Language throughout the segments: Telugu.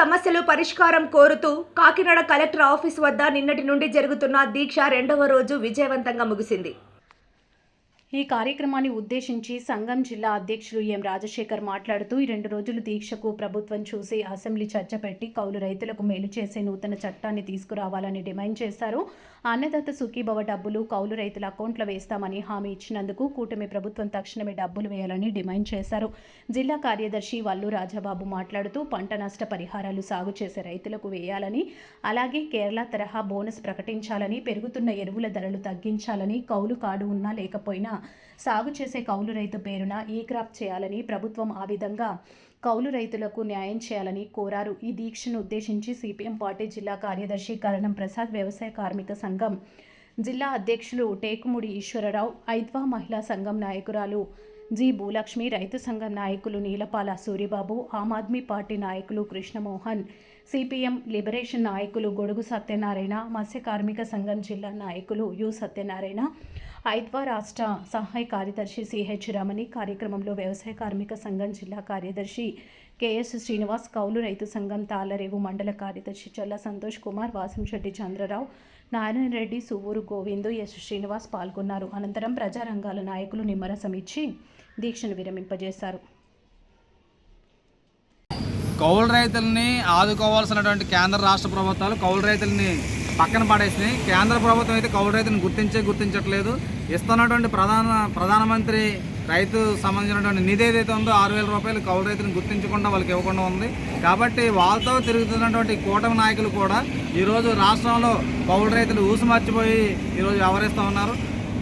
సమస్యలు పరిష్కారం కోరుతూ కాకినాడ కలెక్టర్ ఆఫీస్ వద్ద నిన్నటి నుండి జరుగుతున్న దీక్ష 2వ రోజు విజయవంతంగా ముగిసింది. ఈ కార్యక్రమాన్ని ఉద్దేశించి సంఘం జిల్లా అధ్యక్షులు ఎం రాజశేఖర్ మాట్లాడుతూ ఈ 2 రోజుల దీక్షకు ప్రభుత్వం చూసి అసెంబ్లీ చర్చ పెట్టి కౌలు రైతులకు మేలు చేసే నూతన చట్టాన్ని తీసుకురావాలని డిమాండ్ చేశారు. అన్నదాత సుఖీభవ డబ్బులు కౌలు రైతుల అకౌంట్లో వేస్తామని హామీ ఇచ్చినందుకు కూటమి ప్రభుత్వం తక్షణమే డబ్బులు వేయాలని డిమాండ్ చేశారు. జిల్లా కార్యదర్శి వల్లు రాజాబాబు మాట్లాడుతూ పంట నష్ట పరిహారాలు సాగు చేసే రైతులకు వేయాలని, అలాగే కేరళ తరహా బోనస్ ప్రకటించాలని, పెరుగుతున్న ఎరువుల ధరలు తగ్గించాలని, కౌలు కార్డు ఉన్నా లేకపోయినా సాగు చేసే కౌలు రైతు పేరున ఈ క్రాప్ చేయాలని, ప్రభుత్వం ఆ విధంగా కౌలు రైతులకు న్యాయం చేయాలని కోరారు. ఈ దీక్షను ఉద్దేశించి సిపిఎం పార్టీ జిల్లా కార్యదర్శి కరణం ప్రసాద్, వ్యవసాయ కార్మిక సంఘం జిల్లా అధ్యక్షులు టేకుముడి ఈశ్వరరావు, ఐద్వా మహిళా సంఘం నాయకురాలు జి భూలక్ష్మి, రైతు సంఘం నాయకులు నీలపాల సూరిబాబు, ఆమ్ ఆద్మీ పార్టీ నాయకులు కృష్ణమోహన్, సిపిఎం లిబరేషన్ నాయకులు గొడుగు సత్యనారాయణ, మత్స్య కార్మిక సంఘం జిల్లా నాయకులు యు సత్యనారాయణ, ఐద్వా రాష్ట్ర సహాయ కార్యదర్శి సిహెచ్ రమణి, కార్యక్రమంలో వ్యవసాయ కార్మిక సంఘం జిల్లా కార్యదర్శి కెఎస్ శ్రీనివాస్, కౌలు రైతు సంఘం తాళ్లరేవు మండల కార్యదర్శి చల్ల సంతోష్ కుమార్, వాసంశెట్టి చంద్రరావు, నారాయణ రెడ్డి, సువూరు గోవిందు, ఎస్ శ్రీనివాస్ పాల్గొన్నారు. అనంతరం ప్రజారంగాల నాయకులు నిమ్మరసం ఇచ్చి దీక్షను విరమింపజేశారు. కౌలు రైతుల్ని ఆదుకోవాల్సినటువంటి కేంద్ర రాష్ట్ర ప్రభుత్వాలు కౌలు రైతుల్ని పక్కన పడేసినాయి. కేంద్ర ప్రభుత్వం అయితే కౌలు రైతులను గుర్తించట్లేదు. ఇస్తున్నటువంటి ప్రధానమంత్రి రైతు సంబంధించినటువంటి నిధి ఏదైతే ఉందో 6,000 రూపాయలు కౌలు రైతులను గుర్తించకుండా వాళ్ళకి ఇవ్వకుండా ఉంది. కాబట్టి వాళ్ళతో తిరుగుతున్నటువంటి కూటమి నాయకులు కూడా ఈరోజు రాష్ట్రంలో కౌలు రైతులు ఊసు మర్చిపోయి ఈరోజు వ్యవహరిస్తూ ఉన్నారు.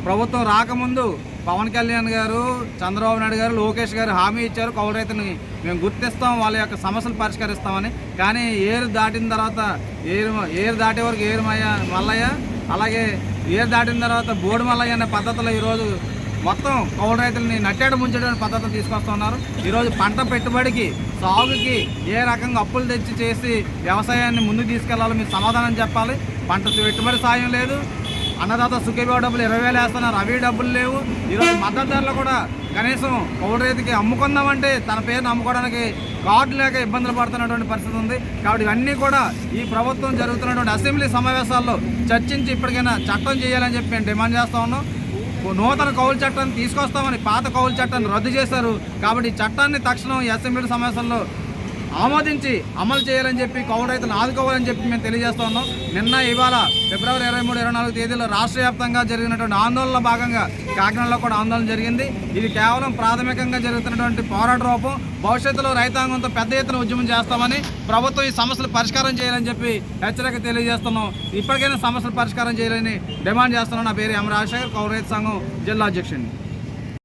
ప్రభుత్వం రాకముందు పవన్ కళ్యాణ్ గారు, చంద్రబాబు నాయుడు గారు, లోకేష్ గారు హామీ ఇచ్చారు కౌలు రైతులని మేము గుర్తిస్తాం, వాళ్ళ యొక్క సమస్యలు పరిష్కరిస్తామని. కానీ ఏరు దాటిన తర్వాత ఏరు దాటే వరకు ఏరు మల్లయ్య, అలాగే ఏరు దాటిన తర్వాత బోడి మల్లయ్య అనే పద్ధతిలో ఈరోజు మొత్తం కౌలు రైతులని నట్టేట ముంచడానికి పద్ధతులు తీసుకొస్తున్నారు. ఈరోజు పంట పెట్టుబడికి, సాగుకి ఏ రకంగా అప్పులు తెచ్చి చేసి వ్యవసాయాన్ని ముందుకు తీసుకెళ్లాలో మీరు సమాధానం చెప్పాలి. పంట పెట్టుబడి సాయం లేదు, అన్నదాత సుఖీభవ డబ్బులు 20,000 వేస్తున్నారు, అవి డబ్బులు లేవు. ఈరోజు మద్దతు ధరలు కూడా కనీసం కౌలు రైతుకి అమ్ముకుందామంటే తన పేరును అమ్ముకోవడానికి కార్డు లేక ఇబ్బందులు పడుతున్నటువంటి పరిస్థితి ఉంది. కాబట్టి ఇవన్నీ కూడా ఈ ప్రభుత్వం జరుగుతున్నటువంటి అసెంబ్లీ సమావేశాల్లో చర్చించి ఇప్పటికైనా చట్టం చేయాలని చెప్పి మేము డిమాండ్ చేస్తూ ఉన్నాం. నూతన కౌలు చట్టాన్ని తీసుకొస్తామని పాత కౌలు చట్టాన్ని రద్దు చేశారు. కాబట్టి ఈ చట్టాన్ని తక్షణం ఈ అసెంబ్లీ సమావేశంలో ఆమోదించి అమలు చేయాలని చెప్పి కౌలు రైతులను ఆదుకోవాలని చెప్పి మేము తెలియజేస్తూ ఉన్నాం. నిన్న ఇవాళ ఫిబ్రవరి 23, 24 తేదీలో రాష్ట్ర వ్యాప్తంగా జరిగినటువంటి ఆందోళనలో భాగంగా కాకినాడలో కూడా ఆందోళన జరిగింది. ఇది కేవలం ప్రాథమికంగా జరుగుతున్నటువంటి పోరాట రూపం. భవిష్యత్తులో రైతాంగంతో పెద్ద ఎత్తున ఉద్యమం చేస్తామని, ప్రభుత్వం ఈ సమస్యలు పరిష్కారం చేయాలని చెప్పి హెచ్చరిక తెలియజేస్తున్నాం. ఇప్పటికైనా సమస్యలు పరిష్కారం చేయాలని డిమాండ్ చేస్తున్నాం. నా పేరు ఎం రాజశేఖర్, కౌలు రైతు సంఘం జిల్లా అధ్యక్షుడిని.